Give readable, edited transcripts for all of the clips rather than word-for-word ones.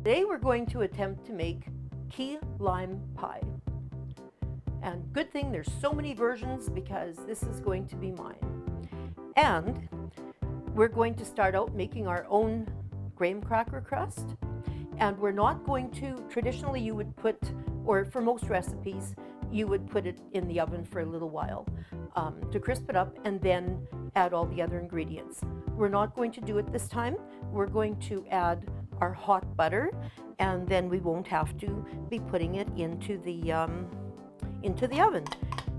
Today we're going to attempt to make key lime pie. And good thing there's so many versions because this is going to be mine. And we're going to start out making our own graham cracker crust. And we're not going to, traditionally you would put, or for most recipes, you would put it in the oven for a little while to crisp it up and then add all the other ingredients. We're not going to do it this time. We're going to add our hot butter, and then we won't have to be putting it into the oven.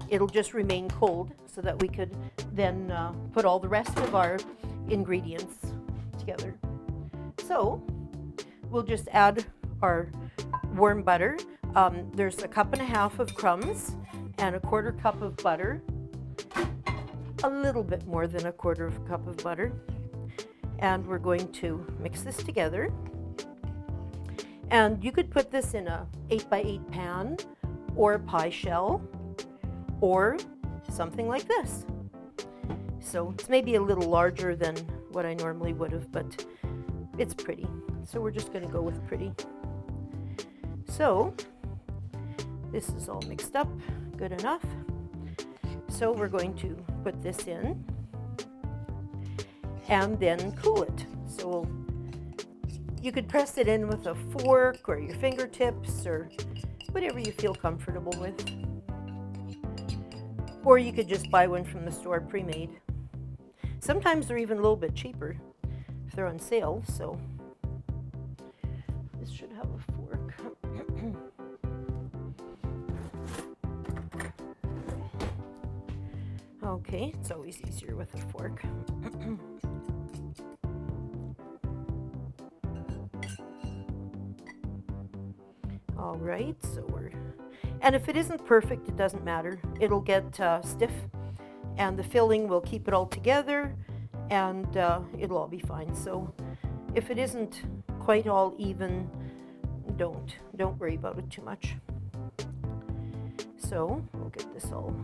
It'll just remain cold so that we could then put all the rest of our ingredients together. So we'll just add our warm butter. There's 1.5 cups of crumbs and 1/4 cup of butter, a little bit more than 1/4 cup of butter. And we're going to mix this together. And you could put this in a 8x8 pan or a pie shell or something like this. So it's maybe a little larger than what I normally would have, but it's pretty. So we're just going to go with pretty. So this is all mixed up good enough. So we're going to put this in and then cool it. So you could press it in with a fork or your fingertips or whatever you feel comfortable with. Or you could just buy one from the store pre-made. Sometimes they're even a little bit cheaper if they're on sale, so this should have a fork. Okay, it's always easier with a fork. All right, so and if it isn't perfect, it doesn't matter. It'll get stiff, and the filling will keep it all together, and it'll all be fine. So if it isn't quite all even, don't worry about it too much. So we'll get this all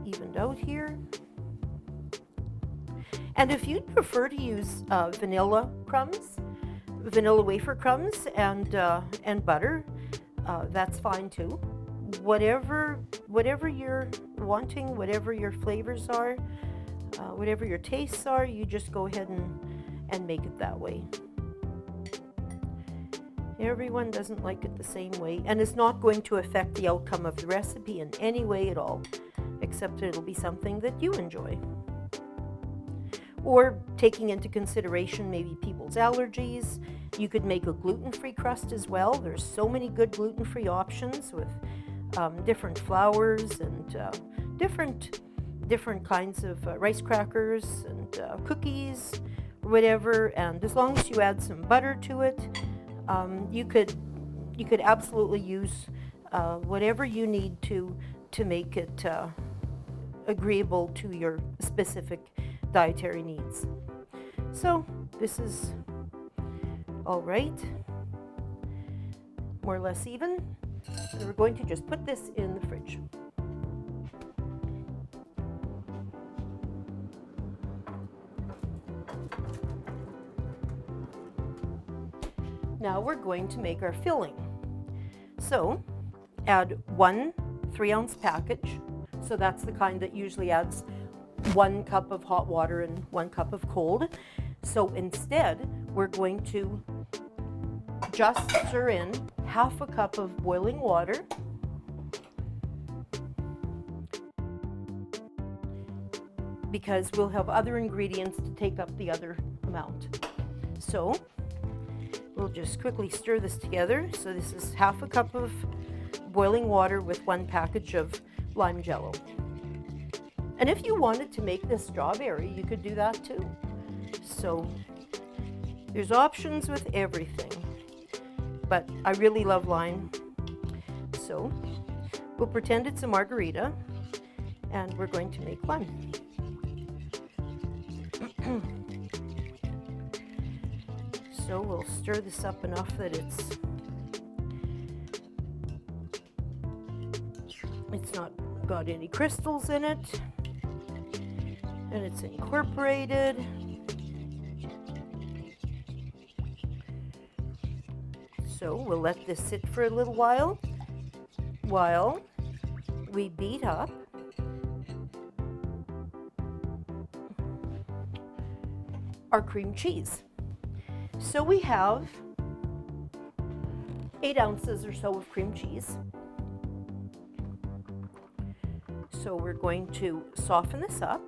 evened out here. And if you'd prefer to use vanilla wafer crumbs and butter, that's fine too. Whatever you're wanting, whatever your flavors are, whatever your tastes are, you just go ahead and make it that way. Everyone doesn't like it the same way, and it's not going to affect the outcome of the recipe in any way at all, except that it'll be something that you enjoy. Or taking into consideration maybe people's allergies, you could make a gluten-free crust as well. There's so many good gluten-free options with different flours and different kinds of rice crackers and cookies, whatever. And as long as you add some butter to it, you could absolutely use whatever you need to make it agreeable to your specific dietary needs. So this is all right, more or less even. So we're going to just put this in the fridge. Now we're going to make our filling. So add 1 3-ounce package. So that's the kind that usually adds 1 cup of hot water and 1 cup of cold. So instead, we're going to just stir in half a cup of boiling water. Because we'll have other ingredients to take up the other amount. So we'll just quickly stir this together. So this is half a cup of boiling water with 1 package of lime jello. And if you wanted to make this strawberry, you could do that too. So there's options with everything, but I really love lime. So we'll pretend it's a margarita and we're going to make lime. So we'll stir this up enough that it's not got any crystals in it, and it's incorporated. So we'll let this sit for a little while we beat up our cream cheese. So we have 8 ounces or so of cream cheese. So we're going to soften this up.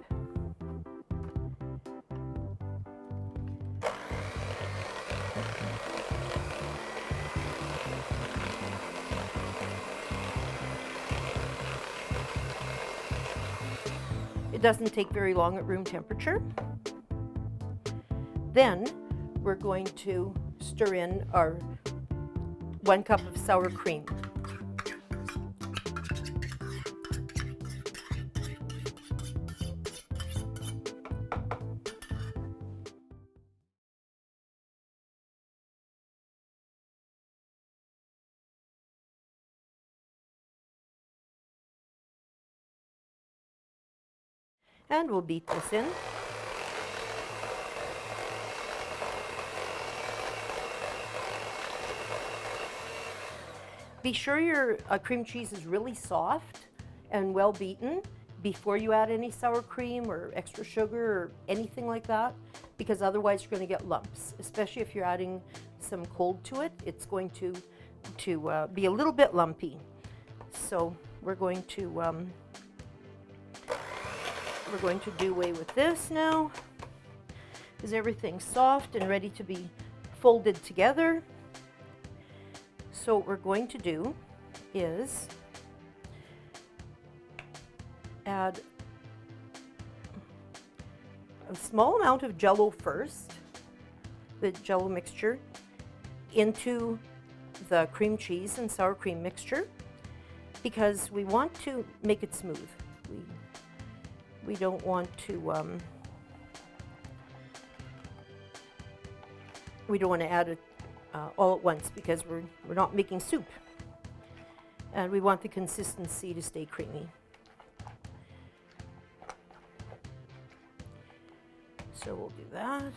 It doesn't take very long at room temperature. Then we're going to stir in our 1 cup of sour cream. And we'll beat this in. Be sure your cream cheese is really soft and well beaten before you add any sour cream or extra sugar or anything like that, because otherwise you're going to get lumps, especially if you're adding some cold to it. It's going to be a little bit lumpy. So we're going to do away with this now, because everything's soft and ready to be folded together. So what we're going to do is add a small amount of jello first, the jello mixture, into the cream cheese and sour cream mixture, because we want to make it smooth. We don't want to add it all at once, because we're not making soup, and we want the consistency to stay creamy. So we'll do that.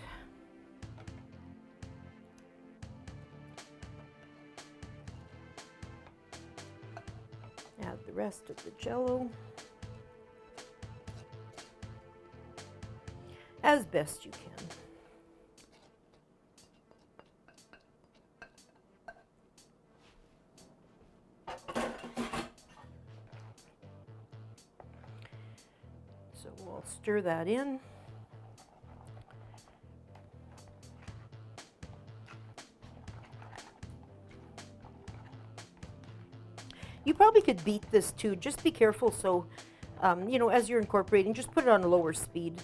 Add the rest of the jello as best you can. So we'll stir that in. You probably could beat this too. Just be careful, so you know, as you're incorporating, just put it on a lower speed.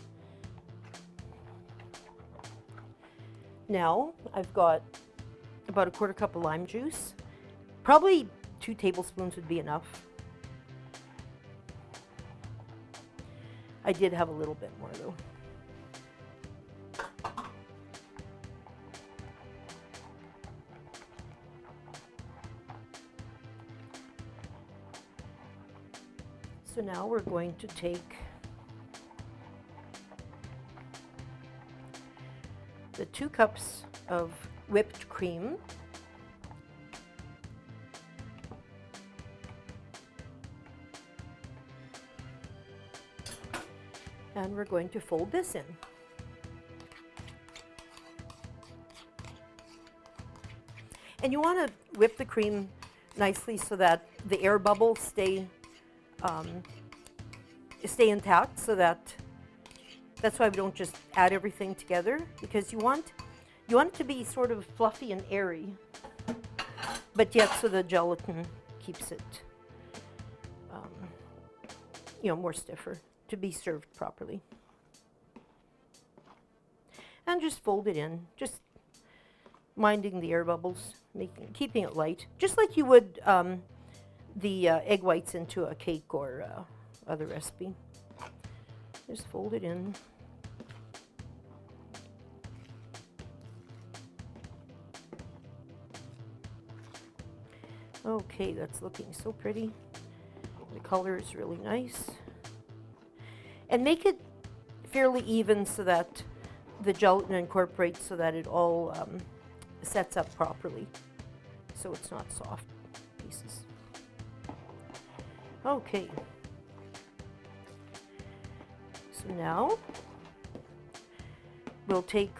Now I've got about a 1/4 cup of lime juice. Probably 2 tablespoons would be enough. I did have a little bit more though. So now we're going to take the 2 cups of whipped cream, and we're going to fold this in. And you want to whip the cream nicely so that the air bubbles stay intact, so that's why we don't just add everything together, because you want it to be sort of fluffy and airy, but yet so the gelatin keeps it more stiffer to be served properly. And just fold it in, just minding the air bubbles, keeping it light, just like you would the egg whites into a cake or other recipe. Just fold it in. Okay, that's looking so pretty. The color is really nice. And make it fairly even so that the gelatin incorporates, so that it all sets up properly, so it's not soft pieces. Okay. So now we'll take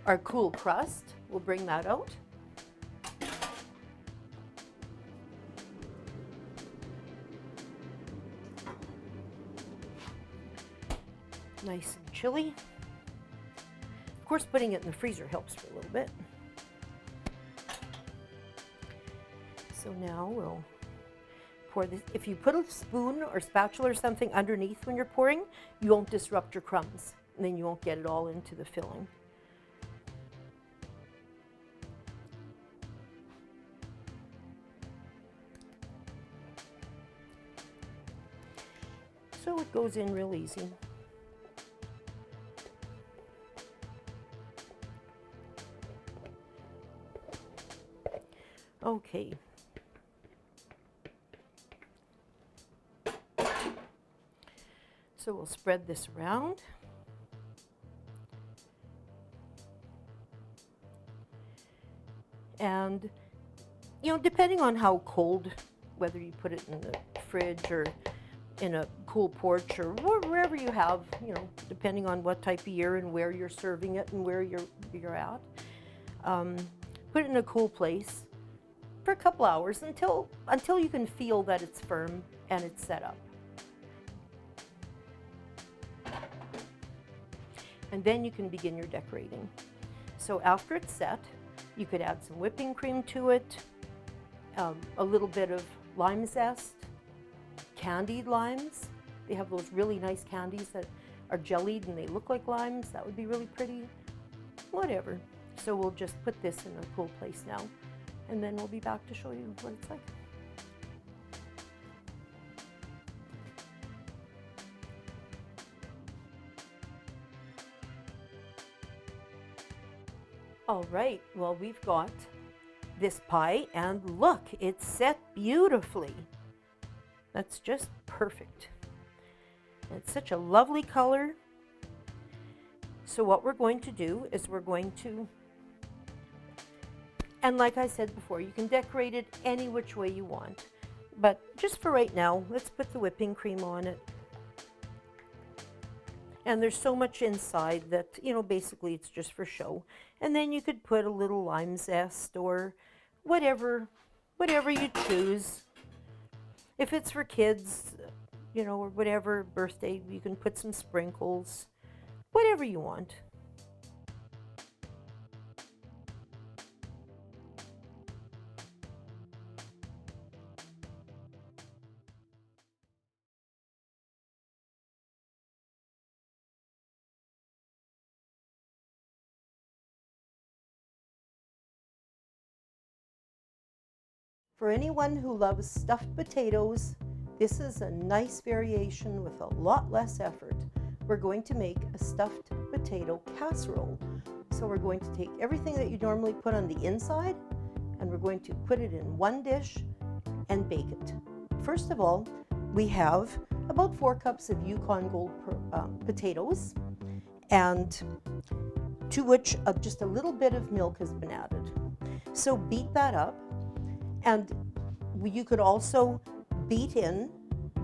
our cool crust, we'll bring that out. Nice and chilly. Of course, putting it in the freezer helps for a little bit. So now we'll pour this. If you put a spoon or spatula or something underneath when you're pouring, you won't disrupt your crumbs, and then you won't get it all into the filling. So it goes in real easy. Okay. So we'll spread this around. And, depending on how cold, whether you put it in the fridge or in a cool porch or wherever you have, depending on what type of year and where you're serving it and where you're at, put it in a cool place for a couple hours until you can feel that it's firm and it's set up. And then you can begin your decorating. So after it's set, you could add some whipping cream to it, a little bit of lime zest, candied limes. They have those really nice candies that are jellied and they look like limes. That would be really pretty. Whatever. So we'll just put this in a cool place now, and then we'll be back to show you what it's like. All right, well, we've got this pie, and look, it's set beautifully. That's just perfect. It's such a lovely color. So what we're going to do is we're going to, and like I said before, you can decorate it any which way you want. But just for right now, let's put the whipping cream on it. And there's so much inside that, basically it's just for show. And then you could put a little lime zest or whatever you choose. If it's for kids, or whatever, birthday, you can put some sprinkles, whatever you want. For anyone who loves stuffed potatoes, this is a nice variation with a lot less effort. We're going to make a stuffed potato casserole. So we're going to take everything that you normally put on the inside, and we're going to put it in one dish and bake it. First of all, we have about 4 cups of Yukon Gold potatoes, and to which just a little bit of milk has been added. So beat that up. And you could also beat in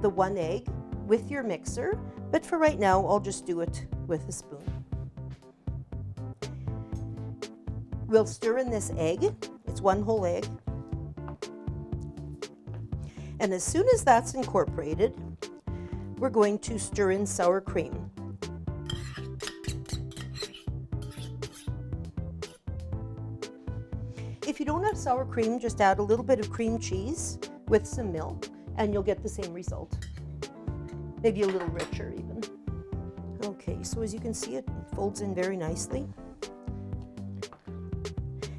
the 1 egg with your mixer, but for right now, I'll just do it with a spoon. We'll stir in this egg. It's one whole egg. And as soon as that's incorporated, we're going to stir in sour cream. If you don't have sour cream, just add a little bit of cream cheese with some milk and you'll get the same result. Maybe a little richer even. Okay, so as you can see, it folds in very nicely.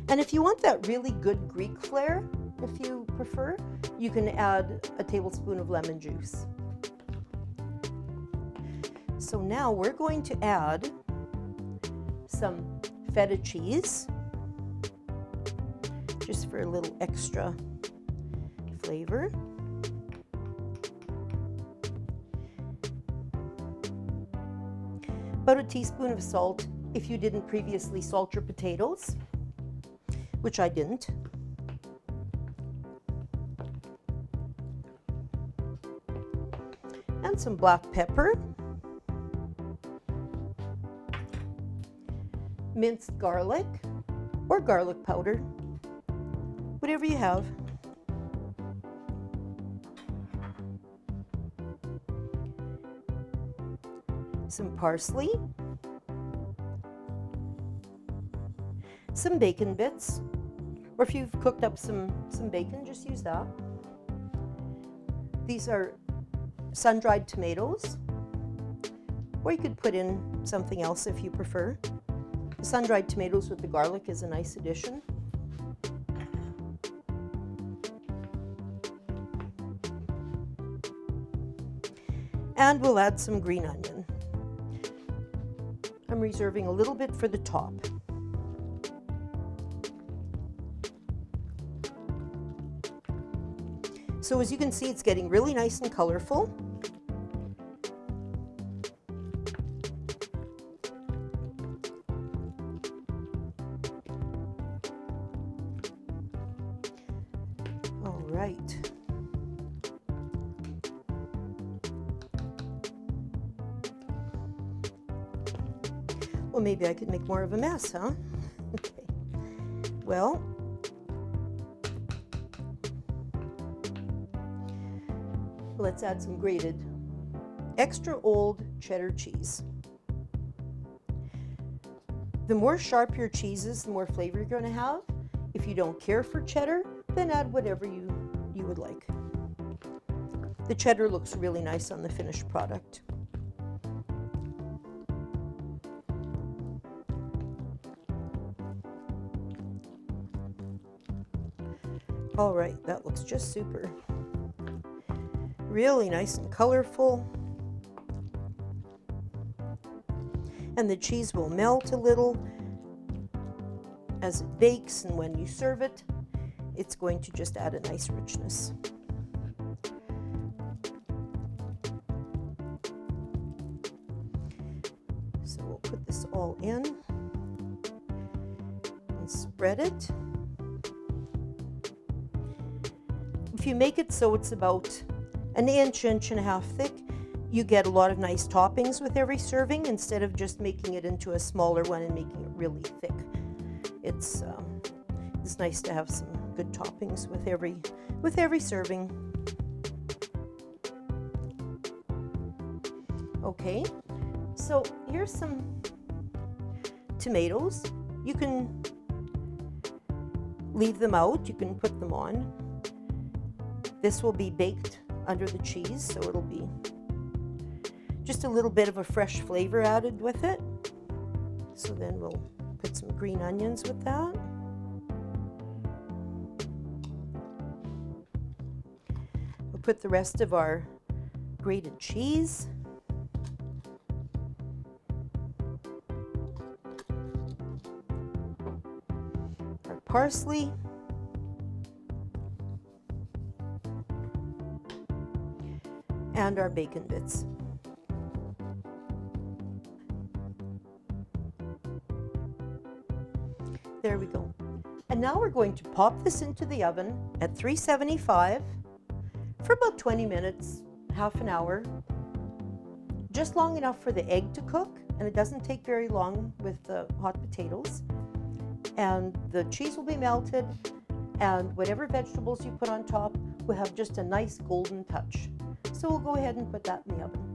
And if you want that really good Greek flair, if you prefer, you can add a tablespoon of lemon juice. So now we're going to add some feta cheese, just for a little extra flavor. About a teaspoon of salt if you didn't previously salt your potatoes, which I didn't. And some black pepper. Minced garlic or garlic powder, whatever you have. Some parsley, some bacon bits, or if you've cooked up some bacon, just use that. These are sun-dried tomatoes, or you could put in something else if you prefer. The sun-dried tomatoes with the garlic is a nice addition. And we'll add some green onion. I'm reserving a little bit for the top. So as you can see, it's getting really nice and colorful. All right. Well, maybe I could make more of a mess, huh? Okay. Well, let's add some grated extra old cheddar cheese. The more sharp your cheese is, the more flavor you're going to have. If you don't care for cheddar, then add whatever you would like. The cheddar looks really nice on the finished product. All right, that looks just super. Really nice and colorful. And the cheese will melt a little as it bakes, and when you serve it, it's going to just add a nice richness. So we'll put this all in and spread it. If you make it so it's about an inch, inch and a half thick, you get a lot of nice toppings with every serving instead of just making it into a smaller one and making it really thick. It's nice to have some good toppings with every serving. Okay, so here's some tomatoes. You can leave them out, you can put them on. This will be baked under the cheese, so it'll be just a little bit of a fresh flavor added with it. So then we'll put some green onions with that. We'll put the rest of our grated cheese. Our parsley. And our bacon bits. There we go. And now we're going to pop this into the oven at 375 for about 20 minutes, half an hour. Just long enough for the egg to cook, and it doesn't take very long with the hot potatoes. and the cheese will be melted, and whatever vegetables you put on top will have just a nice golden touch. So we'll go ahead and put that in the oven.